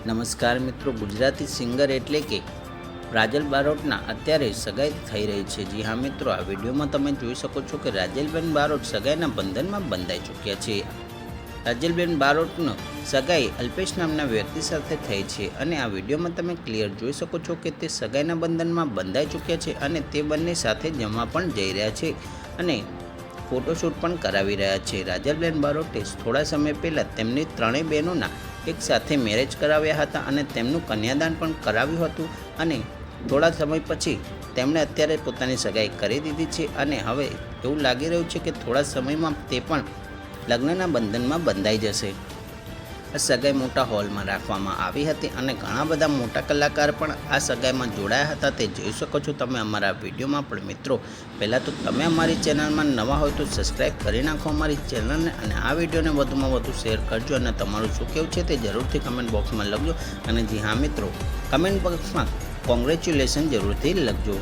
નમસ્કાર મિત્રો, ગુજરાતી સિંગર એટલે કે રાજલ બારોટના અત્યારે સગાઈ થઈ રહી છે। જી હા મિત્રો, આ વિડીયોમાં તમે જોઈ શકો છો કે રાજલબેન બારોટ સગાઈના બંધનમાં બંધાઈ ચૂક્યા છે। રાજલબેન બારોટનો સગાઈ અલ્પેશ નામના વ્યક્તિ સાથે થઈ છે અને આ વિડીયોમાં તમે ક્લિયર જોઈ શકો છો કે તે સગાઈના બંધનમાં બંધાઈ ચૂક્યા છે અને તે બંને સાથે જમવા પણ જઈ રહ્યા છે અને ફોટોશૂટ પણ કરાવી રહ્યા છે। રાજલબેન બારોટે થોડા સમય પહેલાં તેમની ત્રણેય બહેનોના એક સાથે મેરેજ કરાવ્યા હતા અને તેમનું કન્યાદાન પણ કરાવ્યું હતું અને થોડા સમય પછી તેમણે અત્યારે પોતાની સગાઈ કરી દીધી છે અને હવે એવું લાગી રહ્યું છે કે થોડા સમયમાં તે પણ લગ્નના બંધનમાં બંધાઈ જશે। આ સગાઈ મોટા હોલમાં રાખવામાં આવી હતી અને ઘણા બધા મોટા કલાકાર પણ આ સગાઈમાં જોડાયા હતા, તે જોઈ શકો છો તમે અમારા વિડીયોમાં। પણ મિત્રો, પહેલાં તો તમે અમારી ચેનલમાં નવા હોય તો સબસ્ક્રાઈબ કરી નાખો અમારી ચેનલને અને આ વિડીયોને વધુમાં વધુ શેર કરજો અને તમારું શું કહેવું છે તે જરૂરથી કમેન્ટ બોક્સમાં લખજો। અને જી હા મિત્રો, કમેન્ટ બોક્સમાં કોંગ્રેચ્યુલેશન જરૂરથી લખજો।